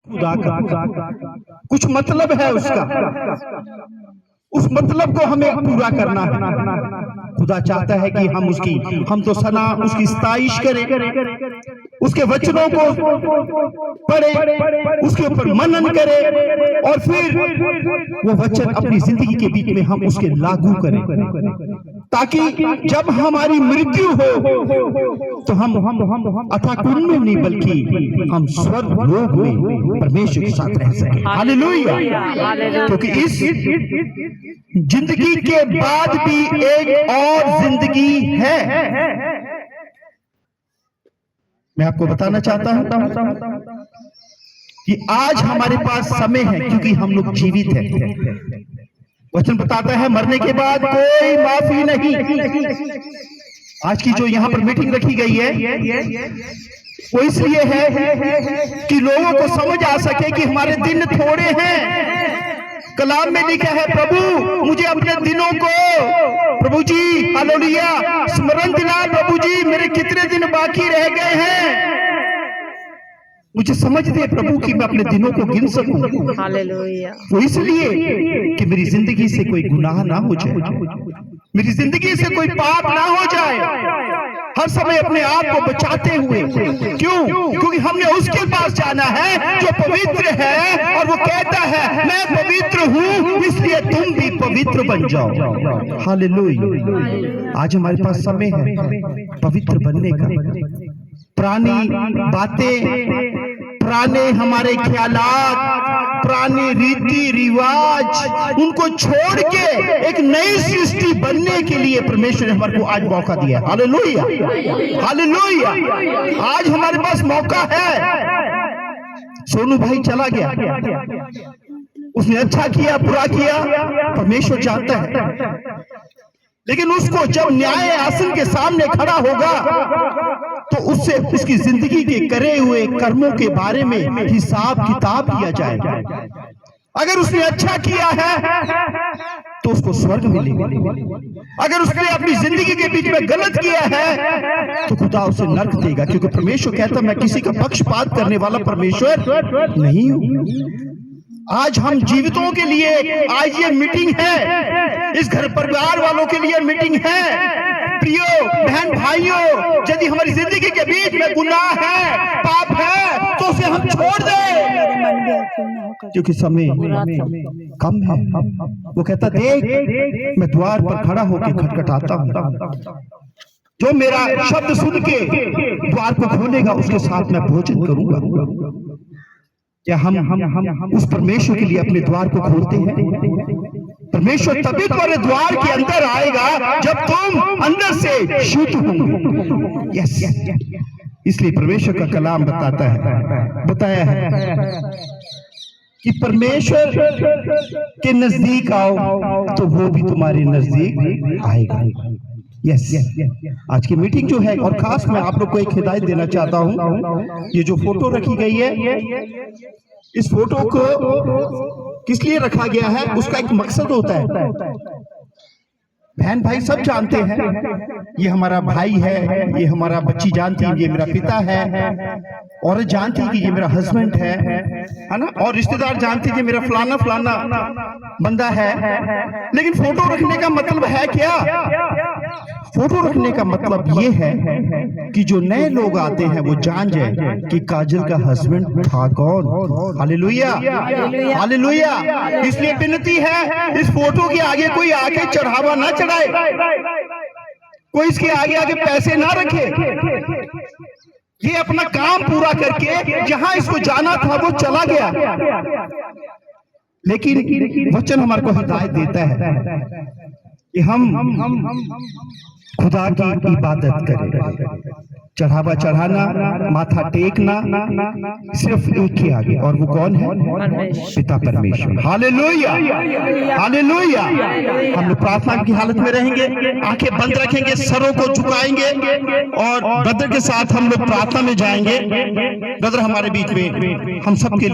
खुदा का कुछ मतलब है उसका, उस मतलब को हमें पूरा करना है। खुदा चाहता है कि हम तो सना उसकी सताइश करें, उसके वचनों को पढ़े, उसके ऊपर मनन करें और फिर वो वचन अपनी जिंदगी के बीच में हम उसके लागू करें, ताकि जब हमारी मृत्यु हो तो हम अथाह कुंड में नहीं बल्कि हम स्वर्ग लोक में परमेश्वर के साथ रह सके। हालेलुया। क्योंकि इस जिंदगी के बाद भी एक और जिंदगी है। मैं आपको बताना चाहता हूं कि आज हमारे पास समय है क्योंकि हम लोग जीवित हैं। वचन बताता है मरने के बाद कोई माफी नहीं। आज की जो यहाँ पर मीटिंग रखी गई है वो इसलिए है कि लोगों को समझ आ सके कि हमारे दिन थोड़े हैं। कलाम में लिखा है, प्रभु मुझे अपने दिनों को, प्रभु जी हालेलुया, स्मरण दिला प्रभु जी, मेरे कितने दिन बाकी रह गए हैं, मुझे समझ दे प्रभु कि मैं अपने दिनों को गिन सकूं। हालेलुया। वो इसलिए कि मेरी जिंदगी से कोई गुनाह ना हो जाए, मेरी जिंदगी से कोई पाप ना हो जाए, हर समय अपने आप को बचाते हुए। क्यों? क्योंकि हमने उसके पास जाना है जो पवित्र है और वो कहता है मैं पवित्र हूं इसलिए तुम भी पवित्र बन जाओ। हालेलुया। आज हमारे पास समय है पवित्र बनने का। पुरानी बातें, पुराने हमारे ख्यालात, पुराने रीति रिवाज, उनको छोड़ के एक नई सृष्टि बनने के लिए परमेश्वर ने हमारे को आज मौका दिया। Hallelujah, hallelujah. आज हमारे पास मौका है। सोनू भाई चला गया, उसने अच्छा किया बुरा किया परमेश्वर जानता है, लेकिन उसको जब न्याय आसन के सामने खड़ा होगा तो उससे उसकी जिंदगी के करे हुए कर्मों के बारे में हिसाब किताब किया जाएगा। अगर उसने अच्छा किया है तो उसको स्वर्ग मिलेगा, अगर उसने अपनी जिंदगी के बीच में गलत किया है तो खुदा उसे नरक देगा। क्योंकि परमेश्वर कहता मैं किसी का पक्षपात करने वाला परमेश्वर नहीं हूं। आज हम जीवितों के लिए आज ये मीटिंग है, इस घर परिवार वालों के लिए मीटिंग है। प्रियो बहन भाइयों, यदि हमारी जिंदगी के बीच में गुनाह है, पाप है, तो उसे हम छोड़ दें, क्योंकि समय कम है। वो कहता देख मैं द्वार पर खड़ा होकर खटखटाता हूँ, जो मेरा शब्द सुन के द्वार को खोलेगा उसके साथ मैं भोजन करूंगा। क्या हम उस परमेश्वर के लिए अपने द्वार को खोलते हैं? परमेश्वर तभी तुम्हारे द्वार के अंदर आएगा जब तुम अंदर से शुद्ध होंगे। यस, इसलिए परमेश्वर का कलाम बताया है कि परमेश्वर के नजदीक आओ तो वो भी तुम्हारे नजदीक आएगा। यस, आज की मीटिंग जो है, और खास मैं आप लोग को एक हिदायत देना चाहता हूं। ये जो फोटो रखी गई है, इस फोटो को किस लिए रखा गया है, उसका एक मकसद होता है। बहन भाई सब जानते हैं ये हमारा भाई है, ये हमारा बच्ची जानती है ये मेरा पिता है, औरत जानती है कि ये मेरा हस्बैंड है ना, और रिश्तेदार जानते हैं कि मेरा फलाना फलाना बंदा है। लेकिन फोटो रखने का मतलब है क्या? फोटो रखने का मतलब ये है कि जो नए लोग आते हैं वो जान जाए कि काजल का हस्बैंड था कौन। Hallelujah, hallelujah. इसलिए विनती है इस फोटो के आगे कोई आके चढ़ावा ना चढ़ाए, कोई इसके आगे पैसे ना रखे। ये अपना काम पूरा करके जहां इसको जाना था वो चला गया। लेकिन वचन हमारे को हिदायत देता है कि हम खुदा की इबादत करें। चढ़ावा चढ़ाना, माथा टेकना सिर्फ एक ही आगे, और वो कौन है? पिता परमेश्वर। Hallelujah, hallelujah. हम लोग प्रार्थना की हालत में रहेंगे, आंखें बंद रखेंगे, सरों को झुकाएंगे और ब्रदर के साथ हम लोग प्रार्थना में जाएंगे। ब्रदर हमारे बीच में हम सबके